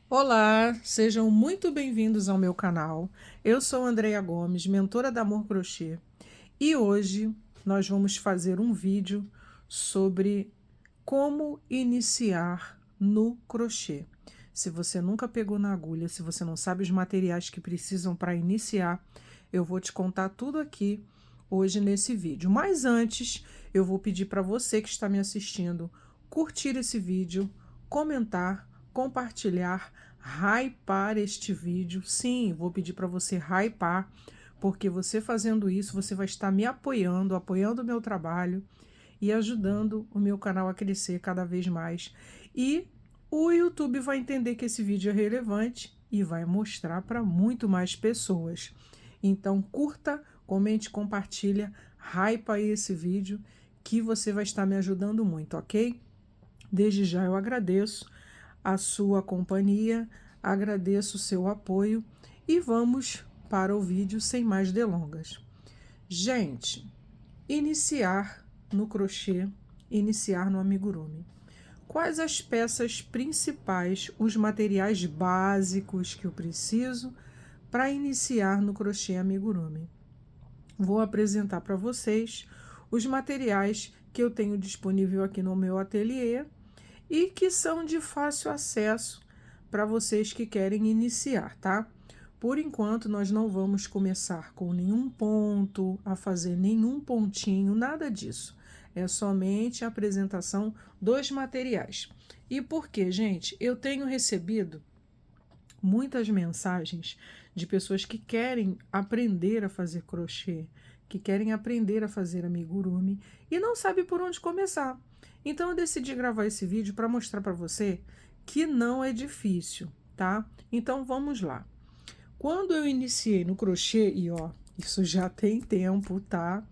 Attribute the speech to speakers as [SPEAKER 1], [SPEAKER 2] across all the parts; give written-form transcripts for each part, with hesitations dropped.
[SPEAKER 1] Olá, sejam muito bem-vindos ao meu canal. Eu sou Andreia Gomes, mentora da Amor Crochê, e hoje nós vamos fazer um vídeo sobre como iniciar no crochê. Se você nunca pegou na agulha, se você não sabe os materiais que precisam para iniciar, eu vou te contar tudo aqui hoje nesse vídeo. Mas antes, eu vou pedir para você que está me assistindo curtir esse vídeo, comentar, compartilhar, hypar este vídeo. Sim, vou pedir para você hypar, porque você fazendo isso, você vai estar me apoiando, apoiando o meu trabalho e ajudando o meu canal a crescer cada vez mais. E o YouTube vai entender que esse vídeo é relevante e vai mostrar para muito mais pessoas. Então, curta, comente, compartilha, hypa esse vídeo que você vai estar me ajudando muito, ok? Desde já eu agradeço a sua companhia, agradeço o seu apoio e vamos para o vídeo sem mais delongas. Gente, iniciar no crochê, iniciar no amigurumi. Quais as peças principais, os materiais básicos que eu preciso para iniciar no crochê amigurumi? Vou apresentar para vocês os materiais que eu tenho disponível aqui no meu ateliê e que são de fácil acesso para vocês que querem iniciar, tá? Por enquanto, nós não vamos começar com nenhum ponto, a fazer nenhum pontinho, nada disso. É somente a apresentação dos materiais. E por quê, gente? Eu tenho recebido muitas mensagens de pessoas que querem aprender a fazer crochê, que querem aprender a fazer amigurumi e não sabem por onde começar. Então eu decidi gravar esse vídeo para mostrar para você que não é difícil, tá? Então vamos lá. Quando eu iniciei no crochê, e ó, isso já tem tempo, tá?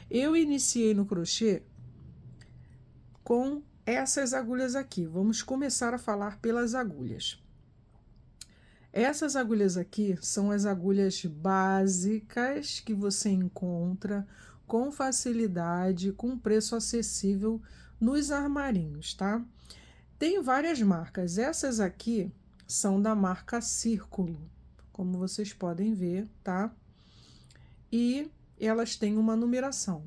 [SPEAKER 1] Eu iniciei no crochê com essas agulhas aqui. Vamos começar a falar pelas agulhas. Essas agulhas aqui são as agulhas básicas que você encontra com facilidade, com preço acessível nos armarinhos, tá? Tem várias marcas. Essas aqui são da marca Círculo, como vocês podem ver, tá? E elas têm uma numeração.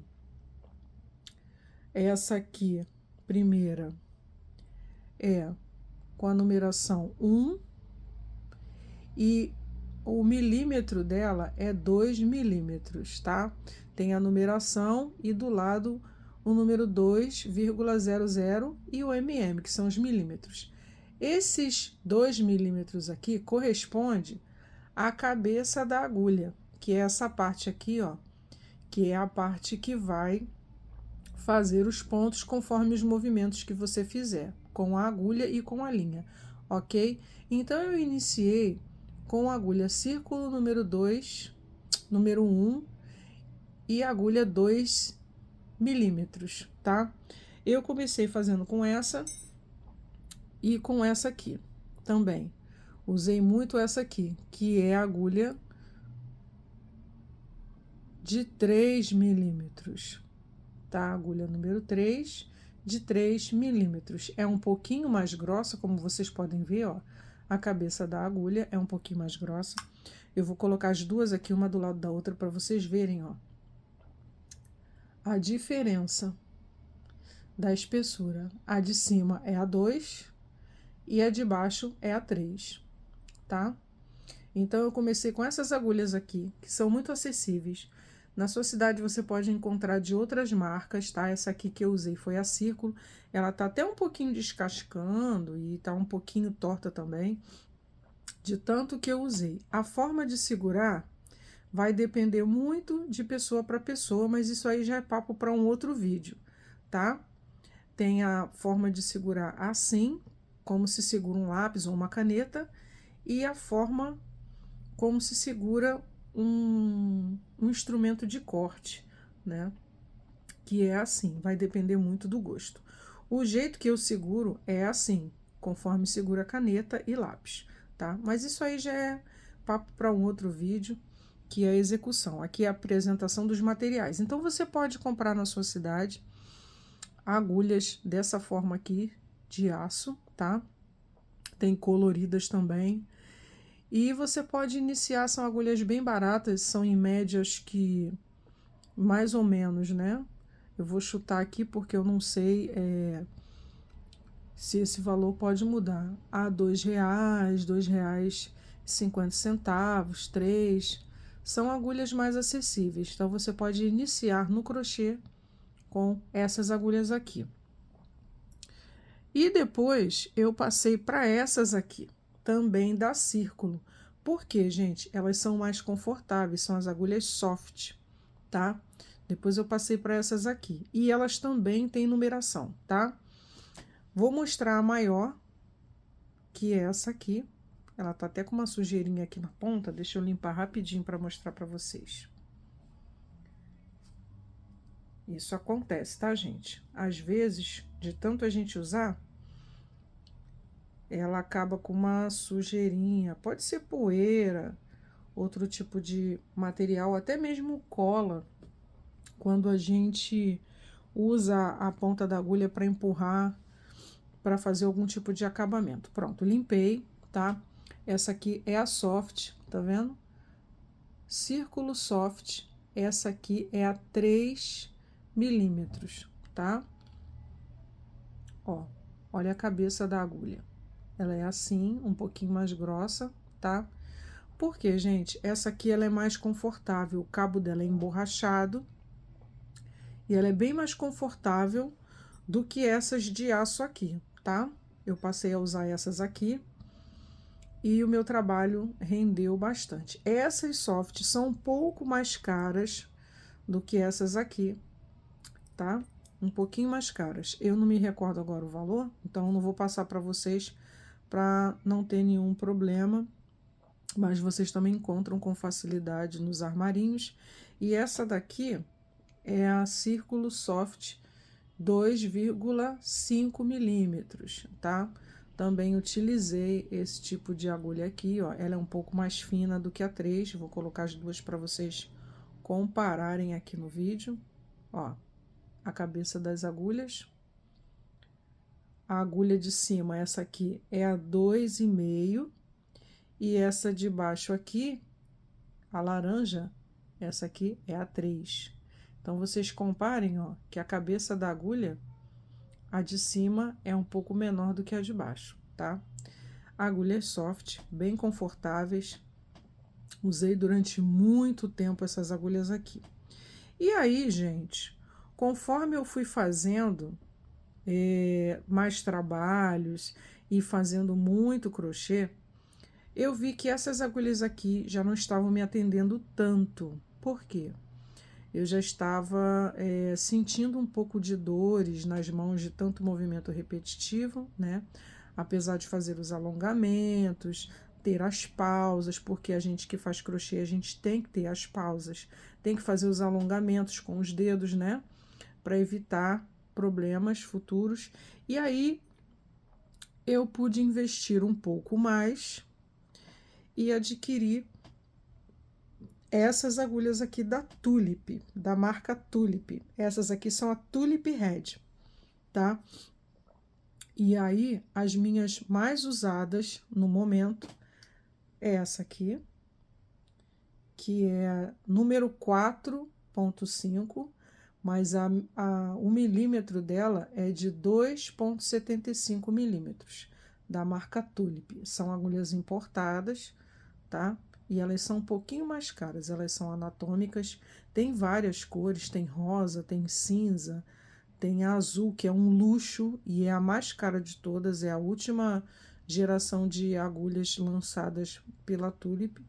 [SPEAKER 1] Essa aqui, primeira, é com a numeração 1 e o milímetro dela é 2 milímetros, tá? Tem a numeração e do lado o número 2,00 e o mm, que são os milímetros. Esses 2 milímetros aqui corresponde à cabeça da agulha, que é essa parte aqui, ó, que é a parte que vai fazer os pontos conforme os movimentos que você fizer, com a agulha e com a linha, ok? Então, eu iniciei com a agulha círculo número 2, número 1 e agulha 2 milímetros, tá? Eu comecei fazendo com essa e com essa aqui também. Usei muito essa aqui, que é a agulha de 3 milímetros, tá? Agulha número 3 de 3 milímetros. É um pouquinho mais grossa, como vocês podem ver, ó. A cabeça da agulha é um pouquinho mais grossa. Eu vou colocar as duas aqui, uma do lado da outra, para vocês verem, ó, a diferença da espessura. A de cima é a 2 e a de baixo é a 3, tá? Então, eu comecei com essas agulhas aqui, que são muito acessíveis. Na sua cidade você pode encontrar de outras marcas, tá? Essa aqui que eu usei foi a Círculo. Ela tá até um pouquinho descascando e tá um pouquinho torta também, de tanto que eu usei. A forma de segurar vai depender muito de pessoa para pessoa, mas isso aí já é papo para um outro vídeo, tá? Tem a forma de segurar assim, como se segura um lápis ou uma caneta, e a forma como se segura um instrumento de corte, né? Que é assim, vai depender muito do gosto. O jeito que eu seguro é assim, conforme segura caneta e lápis, tá? Mas isso aí já é papo para um outro vídeo, que é a execução. Aqui é a apresentação dos materiais. Então, você pode comprar na sua cidade agulhas dessa forma aqui, de aço, tá? tem coloridas também. E você pode iniciar, são agulhas bem baratas, são em média, acho que mais ou menos, né? Eu vou chutar aqui porque eu não sei se esse valor pode mudar. A R$ 2, R$ 2,50, 3. São agulhas mais acessíveis. Então você pode iniciar no crochê com essas agulhas aqui. E depois eu passei para essas aqui, também da Círculo. Por quê, gente? Elas são mais confortáveis, são as agulhas soft, tá? Depois eu passei para essas aqui. E elas também têm numeração, tá? Vou mostrar a maior, que é essa aqui. Ela tá até com uma sujeirinha aqui na ponta. Deixa eu limpar rapidinho para mostrar para vocês. Isso acontece, tá, gente? Às vezes, de tanto a gente usar, ela acaba com uma sujeirinha. Pode ser poeira, outro tipo de material, até mesmo cola. Quando a gente usa a ponta da agulha para empurrar, para fazer algum tipo de acabamento. Pronto, limpei, tá? Essa aqui é a soft, tá vendo? Círculo soft. Essa aqui é a 3 milímetros, tá? Ó, olha a cabeça da agulha. Ela é assim, um pouquinho mais grossa, tá? Porque, gente, essa aqui ela é mais confortável. O cabo dela é emborrachado e ela é bem mais confortável do que essas de aço aqui, tá? Eu passei a usar essas aqui e o meu trabalho rendeu bastante. Essas soft são um pouco mais caras do que essas aqui, tá? Um pouquinho mais caras. Eu não me recordo agora o valor, então eu não vou passar para vocês para não ter nenhum problema, mas vocês também encontram com facilidade nos armarinhos. E essa daqui é a Círculo Soft 2,5 milímetros, tá? Também utilizei esse tipo de agulha aqui, ó. Ela é um pouco mais fina do que a 3. Vou colocar as duas para vocês compararem aqui no vídeo. Ó, a cabeça das agulhas. A agulha de cima, essa aqui é a 2,5. E essa de baixo aqui, a laranja, essa aqui é a 3. Então, vocês comparem, ó, que a cabeça da agulha, a de cima é um pouco menor do que a de baixo, tá? Agulhas soft, bem confortáveis. Usei durante muito tempo essas agulhas aqui. E aí, gente, conforme eu fui fazendo mais trabalhos e fazendo muito crochê, eu vi que essas agulhas aqui já não estavam me atendendo tanto. Por quê? Eu já estava sentindo um pouco de dores nas mãos de tanto movimento repetitivo, né? Apesar de fazer os alongamentos, ter as pausas, porque a gente que faz crochê, a gente tem que ter as pausas, tem que fazer os alongamentos com os dedos, né? Para evitar problemas futuros. E aí eu pude investir um pouco mais e adquirir essas agulhas aqui da Tulip, da marca Tulip. Essas aqui são a Tulip Red, tá? E aí, as minhas mais usadas no momento é essa aqui, que é a número 4,5, mas o milímetro dela é de 2,75 milímetros, da marca Tulip. São agulhas importadas, tá? E elas são um pouquinho mais caras, elas são anatômicas, tem várias cores, tem rosa, tem cinza, tem azul, que é um luxo e é a mais cara de todas, é a última geração de agulhas lançadas pela Tulip.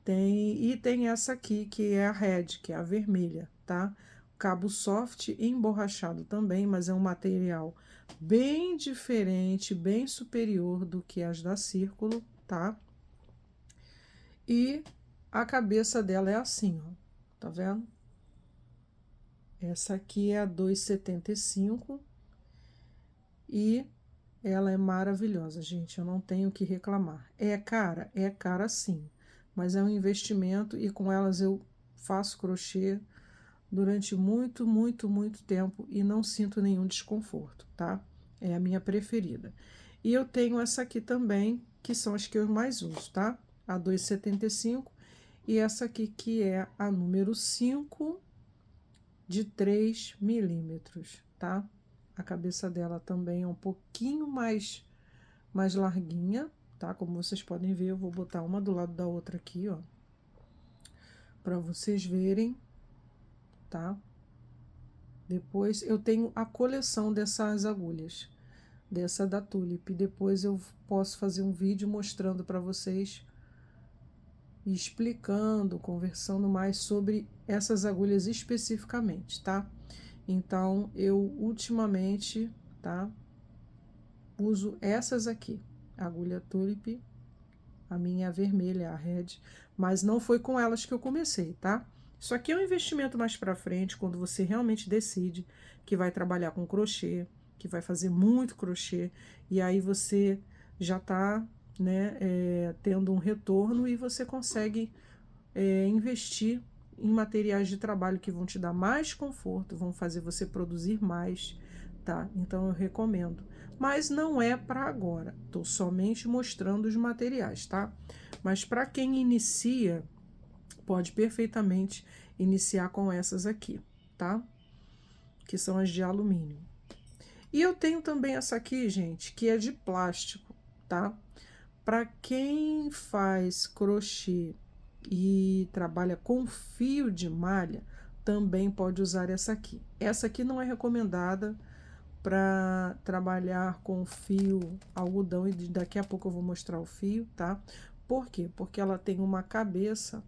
[SPEAKER 1] E tem essa aqui, que é a Red, que é a vermelha, tá? Cabo soft e emborrachado também, mas é um material bem diferente, bem superior do que as da Círculo, tá? E a cabeça dela é assim, ó, tá vendo? Essa aqui é a 2,75 e ela é maravilhosa, gente, eu não tenho o que reclamar. É cara sim, mas é um investimento e com elas eu faço crochê durante muito, muito, muito tempo e não sinto nenhum desconforto, tá? É a minha preferida. E eu tenho essa aqui também, que são as que eu mais uso, tá? A 2,75 e essa aqui que é a número 5 de 3 milímetros, tá? A cabeça dela também é um pouquinho mais larguinha, tá? Como vocês podem ver, eu vou botar uma do lado da outra aqui, ó, para vocês verem, tá? Depois eu tenho a coleção dessas agulhas, dessa da Tulip. Depois eu posso fazer um vídeo mostrando para vocês, explicando, conversando mais sobre essas agulhas especificamente, tá? Então, eu ultimamente, tá, uso essas aqui, a agulha Tulip, a minha vermelha, a Red, mas não foi com elas que eu comecei, tá? Isso aqui é um investimento mais para frente, quando você realmente decide que vai trabalhar com crochê, que vai fazer muito crochê, e aí você já tá, né, tendo um retorno e você consegue investir em materiais de trabalho que vão te dar mais conforto, vão fazer você produzir mais, tá? Então eu recomendo. Mas não é para agora, estou somente mostrando os materiais, tá? Mas para quem inicia, pode perfeitamente iniciar com essas aqui, tá? Que são as de alumínio. E eu tenho também essa aqui, gente, que é de plástico, tá? Para quem faz crochê e trabalha com fio de malha, também pode usar essa aqui. Essa aqui não é recomendada para trabalhar com fio algodão, e daqui a pouco eu vou mostrar o fio, tá? Por quê? Porque ela tem uma cabeça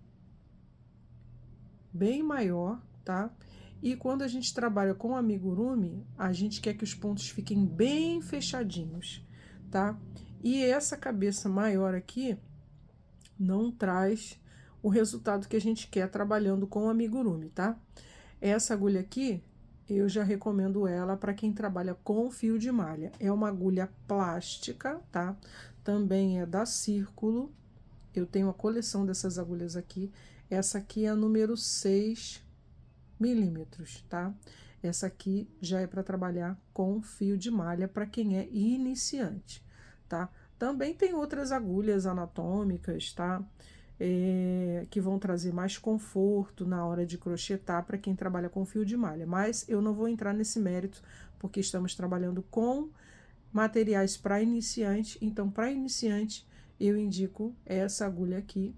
[SPEAKER 1] bem maior, tá? E quando a gente trabalha com amigurumi, a gente quer que os pontos fiquem bem fechadinhos, tá? E essa cabeça maior aqui não traz o resultado que a gente quer trabalhando com amigurumi, tá? Essa agulha aqui, eu já recomendo ela para quem trabalha com fio de malha. É uma agulha plástica, tá? Também é da Círculo. Eu tenho a coleção dessas agulhas aqui. Essa aqui é a número 6 milímetros, tá? Essa aqui já é para trabalhar com fio de malha para quem é iniciante, tá? Também tem outras agulhas anatômicas, tá? Que vão trazer mais conforto na hora de crochetar para quem trabalha com fio de malha. Mas eu não vou entrar nesse mérito, porque estamos trabalhando com materiais para iniciante. Então, para iniciante, eu indico essa agulha aqui,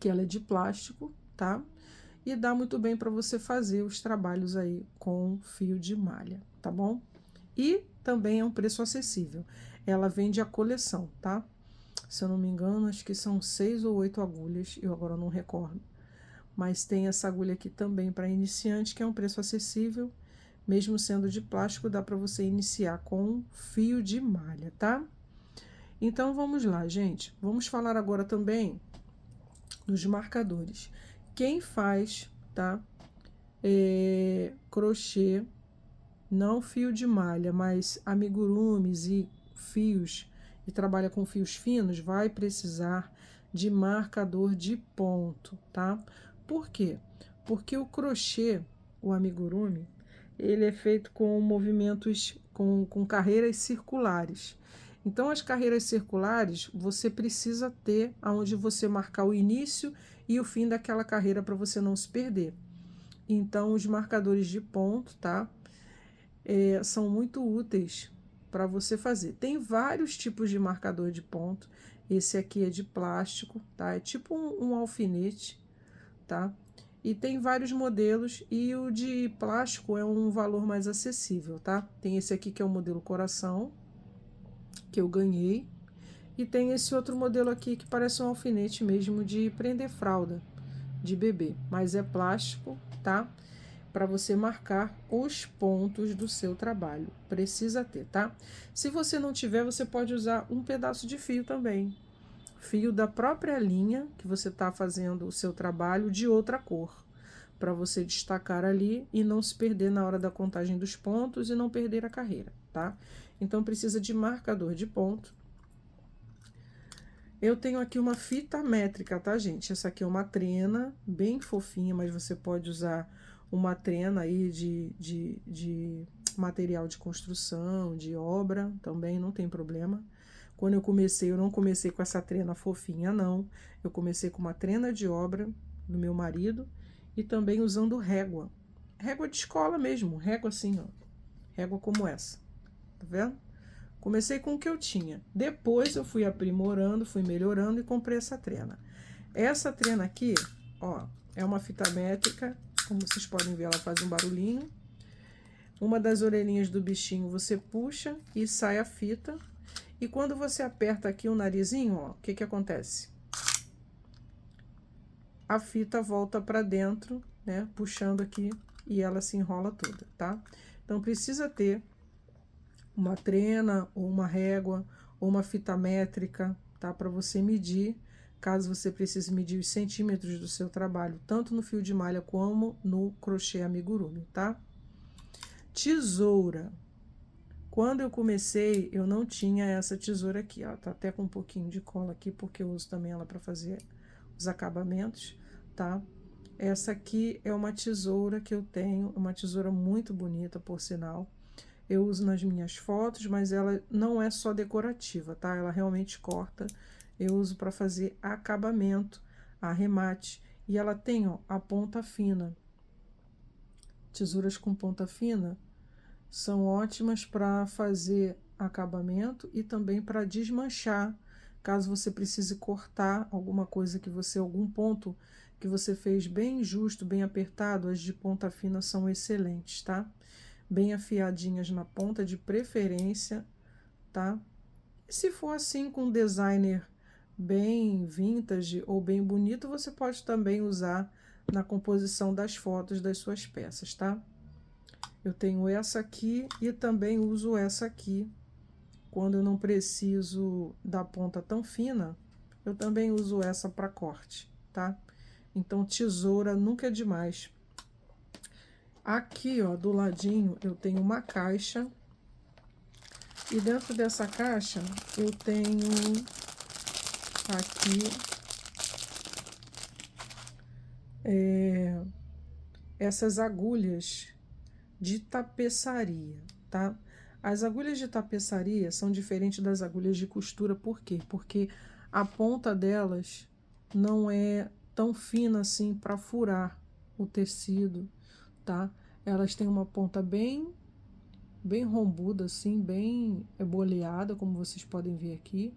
[SPEAKER 1] que ela é de plástico, tá? E dá muito bem para você fazer os trabalhos aí com fio de malha, tá bom? E também é um preço acessível. Ela vende a coleção, tá? Se eu não me engano, acho que são 6 ou 8 agulhas, eu agora não recordo. Mas tem essa agulha aqui também para iniciante, que é um preço acessível. Mesmo sendo de plástico, dá para você iniciar com fio de malha, tá? Então, vamos lá, gente. Vamos falar agora também dos marcadores. Quem faz, tá? Crochê, não fio de malha, mas amigurumis e fios, e trabalha com fios finos, vai precisar de marcador de ponto, tá? Por quê? Porque o crochê, o amigurumi, ele é feito com movimentos, com carreiras circulares. Então, as carreiras circulares, você precisa ter aonde você marcar o início e o fim daquela carreira para você não se perder. Então, os marcadores de ponto, tá? São muito úteis para você fazer. Tem vários tipos de marcador de ponto. Esse aqui é de plástico, tá? É tipo um alfinete, tá? E tem vários modelos e o de plástico é um valor mais acessível, tá? Tem esse aqui que é o modelo coração, que eu ganhei. E tem esse outro modelo aqui que parece um alfinete mesmo de prender fralda de bebê, mas é plástico, tá? Para você marcar os pontos do seu trabalho. Precisa ter, tá? Se você não tiver, você pode usar um pedaço de fio também. Fio da própria linha que você está fazendo o seu trabalho de outra cor, para você destacar ali e não se perder na hora da contagem dos pontos e não perder a carreira, tá? Então, precisa de marcador de ponto. Eu tenho aqui uma fita métrica, tá, gente? Essa aqui é uma trena, bem fofinha, mas você pode usar uma trena aí material de construção, de obra, também não tem problema. Quando eu comecei, eu não comecei com essa trena fofinha, não. Eu comecei com uma trena de obra do meu marido e também usando régua. Régua de escola mesmo, régua assim, ó. Régua como essa, tá vendo? Comecei com o que eu tinha. Depois eu fui aprimorando, fui melhorando e comprei essa trena. Essa trena aqui, ó, é uma fita métrica. Como vocês podem ver, ela faz um barulhinho. Uma das orelhinhas do bichinho você puxa e sai a fita. E quando você aperta aqui o narizinho, ó, o que que acontece? A fita volta para dentro, né, puxando aqui e ela se enrola toda, tá? Então precisa ter uma trena ou uma régua ou uma fita métrica, tá? Para você medir, caso você precise medir os centímetros do seu trabalho, tanto no fio de malha como no crochê amigurumi, tá? Tesoura. Quando eu comecei, eu não tinha essa tesoura aqui, ó. Tá até com um pouquinho de cola aqui, porque eu uso também ela para fazer os acabamentos, tá? Essa aqui é uma tesoura que eu tenho, uma tesoura muito bonita, por sinal. Eu uso nas minhas fotos, mas ela não é só decorativa, tá? Ela realmente corta. Eu uso para fazer acabamento, arremate. E ela tem, ó, a ponta fina. Tesouras com ponta fina são ótimas para fazer acabamento e também para desmanchar, caso você precise cortar alguma coisa que você, algum ponto que você fez bem justo, bem apertado, as de ponta fina são excelentes, tá? Bem afiadinhas na ponta, de preferência, tá? E se for assim com um designer bem vintage ou bem bonito, você pode também usar na composição das fotos das suas peças, tá? Eu tenho essa aqui e também uso essa aqui. Quando eu não preciso da ponta tão fina, eu também uso essa para corte, tá? Então, tesoura nunca é demais. Aqui, ó, do ladinho, eu tenho uma caixa. E dentro dessa caixa, eu tenho aqui essas agulhas de tapeçaria, tá? As agulhas de tapeçaria são diferentes das agulhas de costura, por quê? Porque a ponta delas não é tão fina assim para furar o tecido, tá? Elas têm uma ponta bem rombuda assim, bem boleada, como vocês podem ver aqui,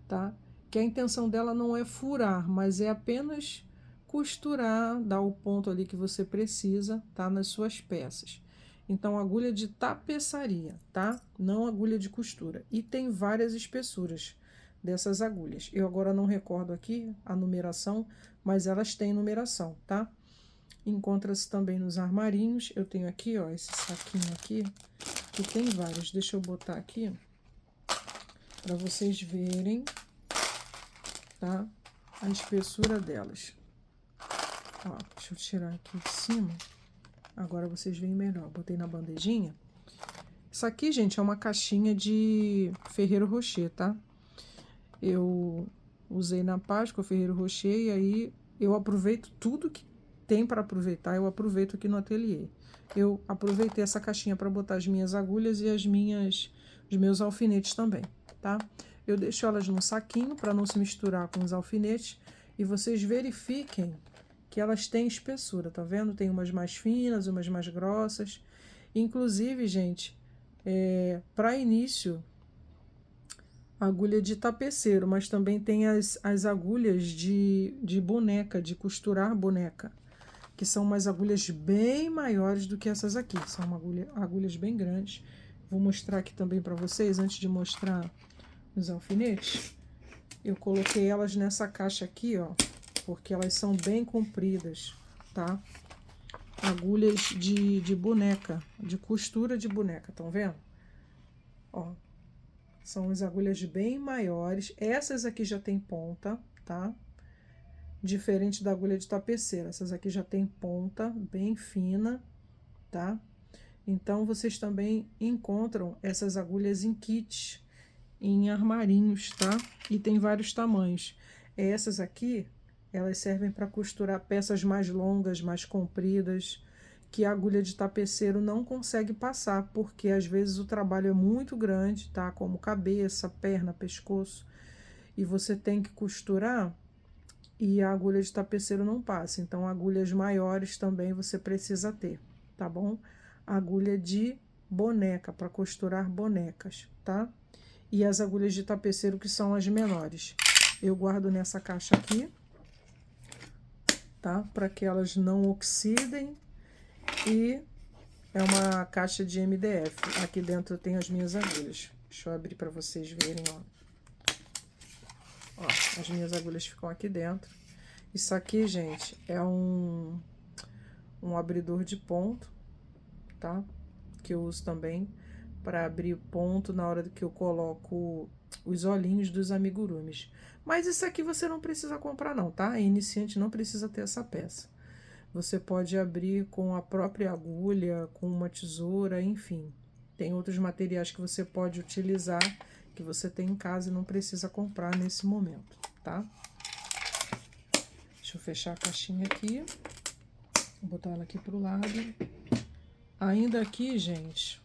[SPEAKER 1] tá? Que a intenção dela não é furar, mas é apenas costurar, dar o ponto ali que você precisa, tá? Nas suas peças. Então, agulha de tapeçaria, tá? Não agulha de costura. E tem várias espessuras dessas agulhas. Eu agora não recordo aqui a numeração, mas elas têm numeração, tá? Encontra-se também nos armarinhos. Eu tenho aqui, ó, esse saquinho aqui, que tem vários. Deixa eu botar aqui para vocês verem, tá? A espessura delas. Ó, deixa eu tirar aqui de cima. Agora vocês veem melhor. Botei na bandejinha. Isso aqui, gente, é uma caixinha de Ferreiro Rocher, tá? Eu usei na Páscoa Ferreiro Rocher e aí eu aproveito tudo que tem para aproveitar, eu aproveito aqui no ateliê. Eu aproveitei essa caixinha para botar as minhas agulhas e os meus alfinetes também, tá? Eu deixo elas num saquinho para não se misturar com os alfinetes e vocês verifiquem que elas têm espessura, tá vendo? Tem umas mais finas, umas mais grossas. Inclusive, gente, para início, agulha de tapeceiro, mas também tem as agulhas de boneca, de costurar boneca, que são umas agulhas bem maiores do que essas aqui. São agulhas bem grandes. Vou mostrar aqui também para vocês, antes de mostrar os alfinetes. Eu coloquei elas nessa caixa aqui, ó, porque elas são bem compridas, tá? Agulhas de boneca, de costura de boneca, estão vendo? Ó, são as agulhas bem maiores. Essas aqui já tem ponta, tá? Diferente da agulha de tapeceira. Essas aqui já tem ponta, bem fina, tá? Então, vocês também encontram essas agulhas em kits, em armarinhos, tá? E tem vários tamanhos. Essas aqui, elas servem para costurar peças mais longas, mais compridas, que a agulha de tapeceiro não consegue passar, porque às vezes o trabalho é muito grande, tá? Como cabeça, perna, pescoço, e você tem que costurar e a agulha de tapeceiro não passa. Então, agulhas maiores também você precisa ter, tá bom? Agulha de boneca, para costurar bonecas, tá? E as agulhas de tapeceiro, que são as menores. Eu guardo nessa caixa aqui, tá? Para que elas não oxidem. E é uma caixa de MDF. Aqui dentro tem as minhas agulhas. Deixa eu abrir para vocês verem, ó. Ó, as minhas agulhas ficam aqui dentro. Isso aqui, gente, é um abridor de ponto, tá? Que eu uso também para abrir ponto na hora que eu coloco os olhinhos dos amigurumis. Mas isso aqui você não precisa comprar não, tá? Iniciante não precisa ter essa peça. Você pode abrir com a própria agulha, com uma tesoura, enfim. Tem outros materiais que você pode utilizar, que você tem em casa e não precisa comprar nesse momento, tá? Deixa eu fechar a caixinha aqui. Vou botar ela aqui pro lado. Ainda aqui, gente,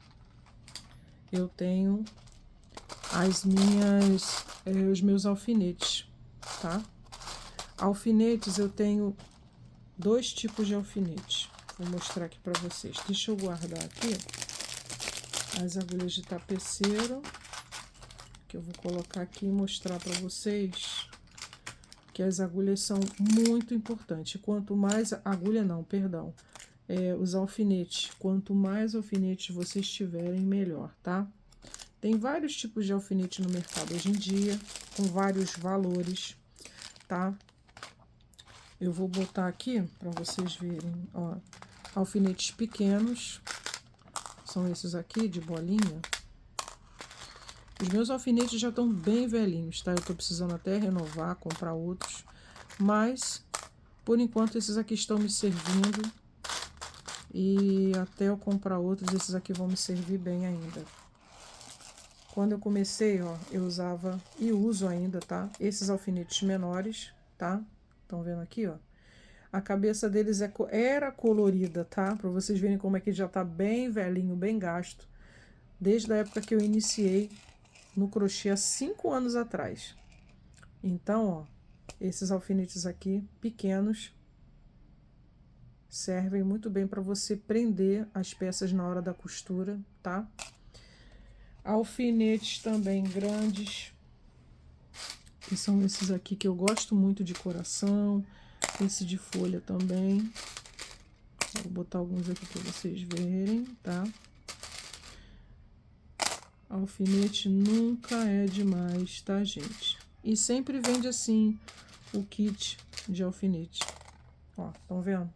[SPEAKER 1] eu tenho os meus alfinetes, tá? Alfinetes, eu tenho 2 tipos de alfinetes. Vou mostrar aqui para vocês. Deixa eu guardar aqui as agulhas de tapeceiro, que eu vou colocar aqui e mostrar para vocês que as agulhas são muito importantes. Quanto mais agulha, não, perdão, os alfinetes. Quanto mais alfinetes vocês tiverem, melhor, tá? Tem vários tipos de alfinete no mercado hoje em dia, com vários valores, tá? Eu vou botar aqui para vocês verem, ó, alfinetes pequenos, são esses aqui de bolinha. Os meus alfinetes já estão bem velhinhos, tá? Eu tô precisando até renovar, comprar outros, mas por enquanto esses aqui estão me servindo e até eu comprar outros, esses aqui vão me servir bem ainda. Quando eu comecei, ó, eu usava e uso ainda, tá? Esses alfinetes menores, tá? Estão vendo aqui, ó? A cabeça deles era colorida, tá? Para vocês verem como é que já tá bem velhinho, bem gasto. Desde a época que eu iniciei no crochê há 5 anos atrás. Então, ó, esses alfinetes aqui, pequenos, servem muito bem para você prender as peças na hora da costura, tá? Alfinetes também grandes, que são esses aqui que eu gosto muito, de coração. Esse de folha também. Vou botar alguns aqui para vocês verem, tá? Alfinete nunca é demais, tá, gente? E sempre vende assim o kit de alfinete. Ó, estão vendo?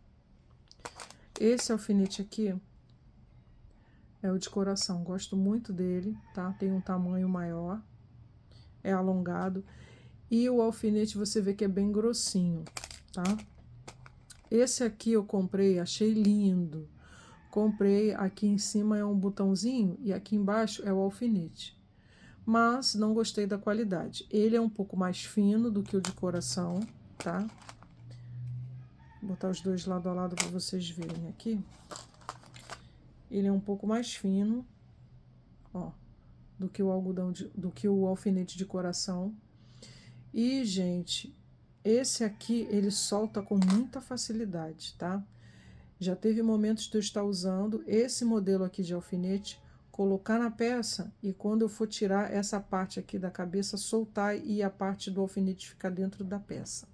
[SPEAKER 1] Esse alfinete aqui é o de coração. Gosto muito dele, tá? Tem um tamanho maior, é alongado. E o alfinete você vê que é bem grossinho, tá? Esse aqui eu comprei, achei lindo. Comprei, aqui em cima é um botãozinho e aqui embaixo é o alfinete. Mas não gostei da qualidade. Ele é um pouco mais fino do que o de coração, tá? Vou botar os dois lado a lado para vocês verem aqui. Ele é um pouco mais fino, ó, do que o algodão do que o alfinete de coração. E, gente, esse aqui ele solta com muita facilidade, tá? Já teve momentos de eu estar usando esse modelo aqui de alfinete, colocar na peça e quando eu for tirar essa parte aqui da cabeça, soltar e a parte do alfinete ficar dentro da peça.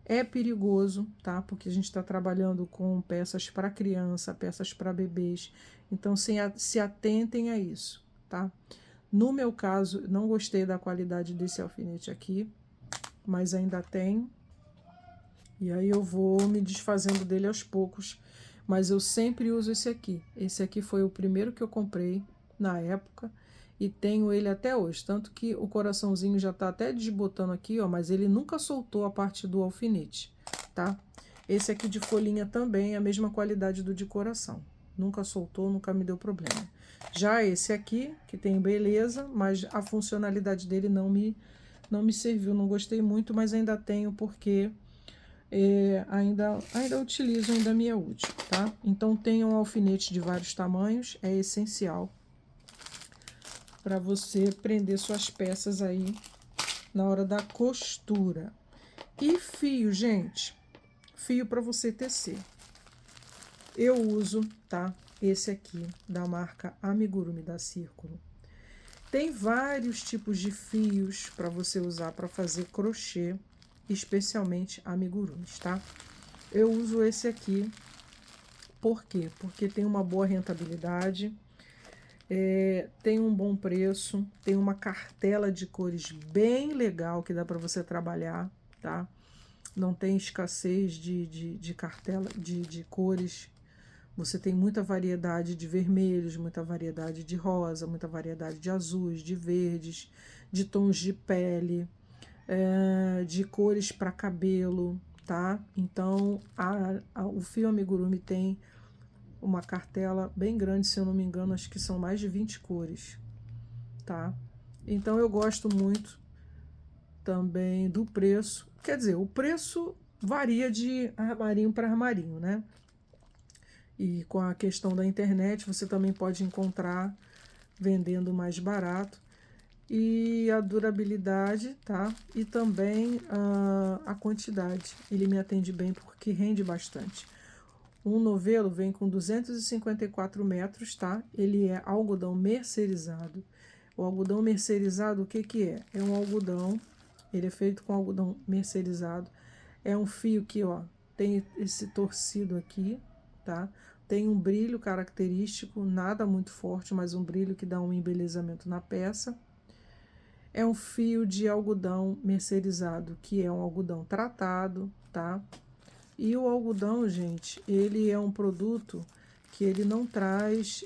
[SPEAKER 1] É perigoso, tá? Porque a gente está trabalhando com peças para criança, peças para bebês, então se atentem a isso, tá? No meu caso, não gostei da qualidade desse alfinete aqui, mas ainda tem. E aí eu vou me desfazendo dele aos poucos, mas eu sempre uso esse aqui. Esse aqui foi o primeiro que eu comprei na época e tenho ele até hoje. Tanto que o coraçãozinho já tá até desbotando aqui, ó, mas ele nunca soltou a parte do alfinete, tá? Esse aqui de folhinha também é a mesma qualidade do de coração. Nunca soltou, nunca me deu problema. Já esse aqui, que tem beleza, mas a funcionalidade dele não me serviu, não gostei muito, mas ainda tenho porque ainda utilizo, ainda me é útil, tá? Então, tem um alfinete de vários tamanhos, é essencial para você prender suas peças aí na hora da costura. E fio, gente, fio para você tecer. Eu uso, tá? Esse aqui, da marca Amigurumi da Círculo. Tem vários tipos de fios para você usar para fazer crochê, especialmente amigurumis, tá? Eu uso esse aqui, por quê? Porque tem uma boa rentabilidade, tem um bom preço, tem uma cartela de cores bem legal que dá para você trabalhar, tá? Não tem escassez de cartela de cores. Você tem muita variedade de vermelhos, muita variedade de rosa, muita variedade de azuis, de verdes, de tons de pele, de cores para cabelo, tá? Então, o fio amigurumi tem uma cartela bem grande, se eu não me engano, acho que são mais de 20 cores, tá? Então, eu gosto muito também do preço. Quer dizer, o preço varia de armarinho para armarinho, né? E com a questão da internet, você também pode encontrar vendendo mais barato. E a durabilidade, tá? E também a quantidade. Ele me atende bem porque rende bastante. Um novelo vem com 254 metros, tá? Ele é algodão mercerizado. O algodão mercerizado, o que que é? É um algodão, ele é feito com algodão mercerizado. É um fio que, ó, tem esse torcido aqui, tá? Tem um brilho característico, nada muito forte, mas um brilho que dá um embelezamento na peça. É um fio de algodão mercerizado, que é um algodão tratado, tá? E o algodão, gente, ele é um produto que ele não traz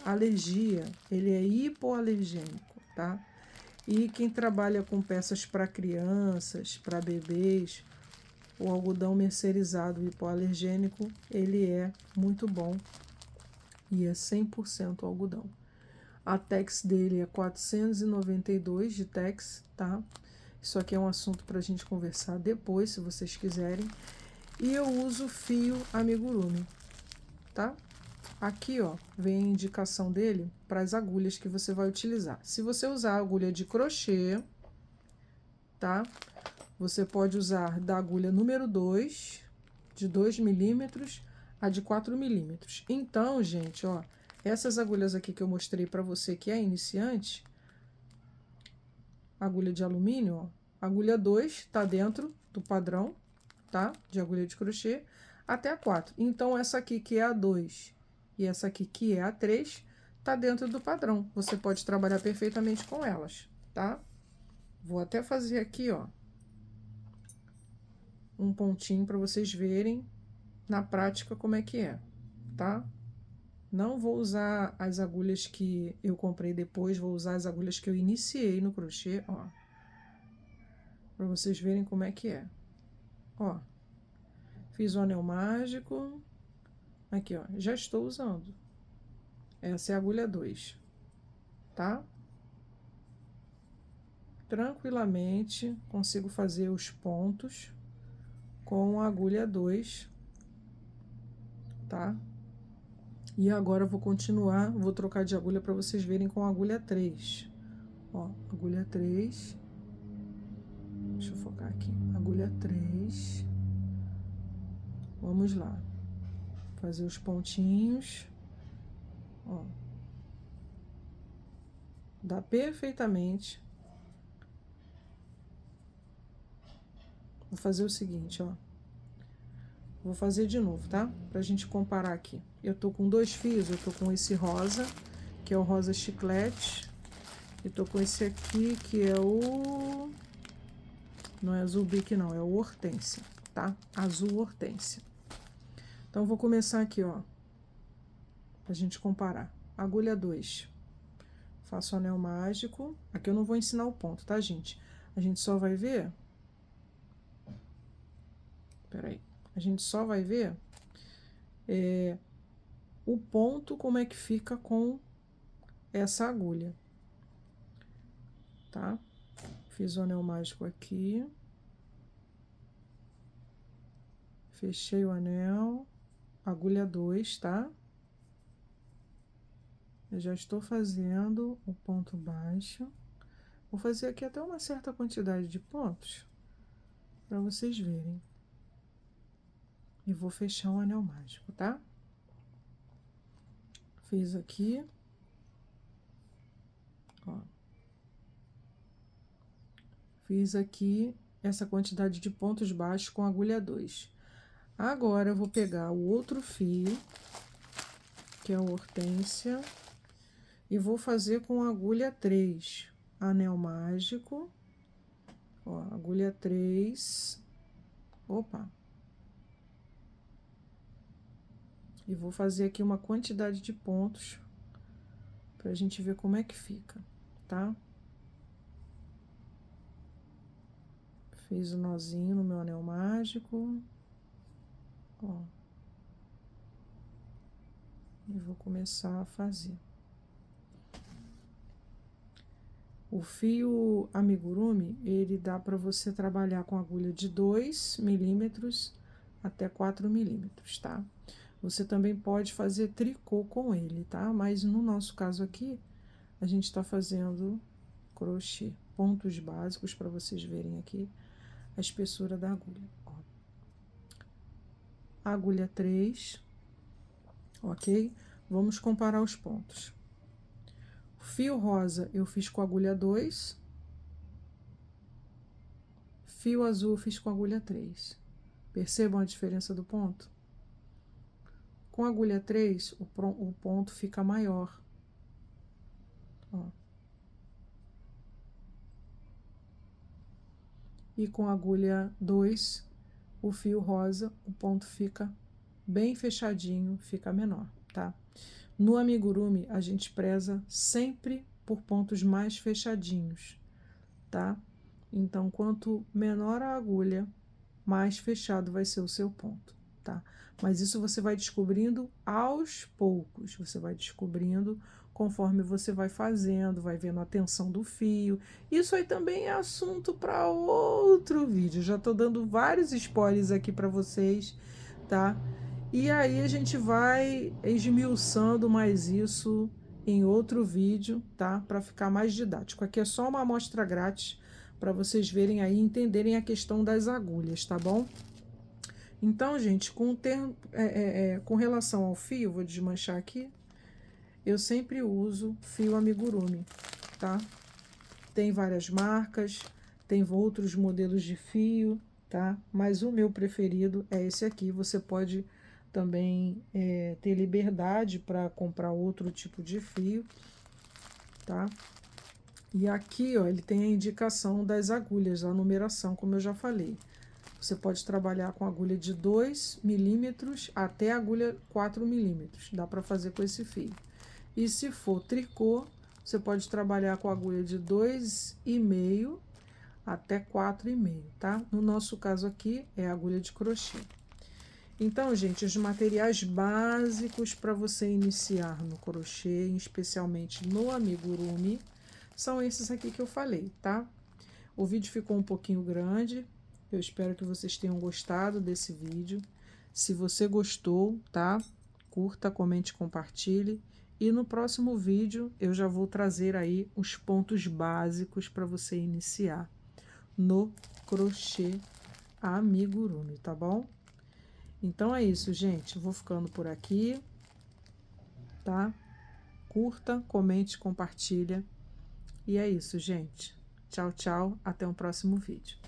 [SPEAKER 1] alergia, ele é hipoalergênico, tá? E quem trabalha com peças para crianças, para bebês, o algodão mercerizado hipoalergênico, ele é muito bom e é 100% algodão. A Tex dele é 492 de Tex, tá? Isso aqui é um assunto para a gente conversar depois, se vocês quiserem. E eu uso fio amigurumi, tá? Aqui, ó, vem a indicação dele para as agulhas que você vai utilizar. Se você usar agulha de crochê, tá? Você pode usar da agulha número 2, de 2 milímetros, a de 4 milímetros. Então, gente, ó, essas agulhas aqui que eu mostrei para você que é iniciante, agulha de alumínio, ó, agulha 2 tá dentro do padrão, tá? De agulha de crochê, até a 4. Então, essa aqui que é a 2 e essa aqui que é a 3, tá dentro do padrão. Você pode trabalhar perfeitamente com elas, tá? Vou até fazer aqui, ó, um pontinho para vocês verem na prática como é que é, tá? Não vou usar as agulhas que eu comprei depois, vou usar as agulhas que eu iniciei no crochê, ó. Para vocês verem como é que é. Ó, fiz o anel mágico. Aqui, ó, já estou usando. Essa é a agulha 2, tá? Tranquilamente consigo fazer os pontos com a agulha 2, tá? E agora eu vou continuar, vou trocar de agulha para vocês verem com a agulha 3. Ó, agulha 3. Deixa eu focar aqui. Agulha 3. Vamos lá. Fazer os pontinhos. Ó. Dá perfeitamente. Vou fazer o seguinte, ó. Vou fazer de novo, tá? Pra gente comparar aqui. Eu tô com 2 fios, eu tô com esse rosa, que é o rosa chiclete. E tô com esse aqui, que é o... Não é azul bique, não, é o hortênsia, tá? Azul hortênsia. Então, vou começar aqui, ó. Pra gente comparar. Agulha 2. Faço o anel mágico. Aqui eu não vou ensinar o ponto, tá, gente? A gente só vai ver... Peraí. A gente só vai ver o ponto, como é que fica com essa agulha, tá? Fiz o anel mágico aqui. Fechei o anel, agulha 2, tá? Eu já estou fazendo o ponto baixo. Vou fazer aqui até uma certa quantidade de pontos, para vocês verem. E vou fechar o anel mágico, tá? Fiz aqui. Ó. Fiz aqui essa quantidade de pontos baixos com agulha 2. Agora, eu vou pegar o outro fio, que é a hortênsia, e vou fazer com agulha 3. Anel mágico. Ó, agulha 3. Opa! E vou fazer aqui uma quantidade de pontos pra gente ver como é que fica, tá? Fiz o nozinho no meu anel mágico. Ó. E vou começar a fazer. O fio amigurumi, ele dá para você trabalhar com agulha de 2 milímetros até 4 milímetros, tá? Você também pode fazer tricô com ele, tá? Mas no nosso caso aqui, a gente está fazendo crochê. Pontos básicos para vocês verem aqui a espessura da agulha. Ó. Agulha 3, ok? Vamos comparar os pontos. Fio rosa eu fiz com agulha 2. Fio azul fiz com agulha 3. Percebam a diferença do ponto? Com agulha 3, o ponto fica maior. Ó. E com agulha 2, o fio rosa, o ponto fica bem fechadinho, fica menor, tá? No amigurumi, a gente preza sempre por pontos mais fechadinhos, tá? Então, quanto menor a agulha, mais fechado vai ser o seu ponto, tá? Mas isso você vai descobrindo aos poucos, você vai descobrindo conforme você vai fazendo, vai vendo a tensão do fio. Isso aí também é assunto para outro vídeo. Já tô dando vários spoilers aqui para vocês, tá? E aí a gente vai esmiuçando mais isso em outro vídeo, tá? Para ficar mais didático. Aqui é só uma amostra grátis para vocês verem aí, entenderem a questão das agulhas, tá bom? Então, gente, com relação ao fio, vou desmanchar aqui, eu sempre uso fio amigurumi, tá? Tem várias marcas, tem outros modelos de fio, tá? Mas o meu preferido é esse aqui. Você pode também ter liberdade para comprar outro tipo de fio, tá? E aqui, ó, ele tem a indicação das agulhas, a numeração, como eu já falei. Você pode trabalhar com agulha de 2 milímetros até agulha 4 milímetros. Dá para fazer com esse fio. E se for tricô, você pode trabalhar com agulha de 2,5 até 4,5, tá? No nosso caso aqui, é agulha de crochê. Então, gente, os materiais básicos para você iniciar no crochê, especialmente no amigurumi, são esses aqui que eu falei, tá? O vídeo ficou um pouquinho grande, eu espero que vocês tenham gostado desse vídeo. Se você gostou, tá? Curta, comente, compartilhe. E no próximo vídeo eu já vou trazer aí os pontos básicos para você iniciar no crochê amigurumi, tá bom? Então é isso, gente. Eu vou ficando por aqui, tá? Curta, comente, compartilha. E é isso, gente. Tchau, tchau. Até o próximo vídeo.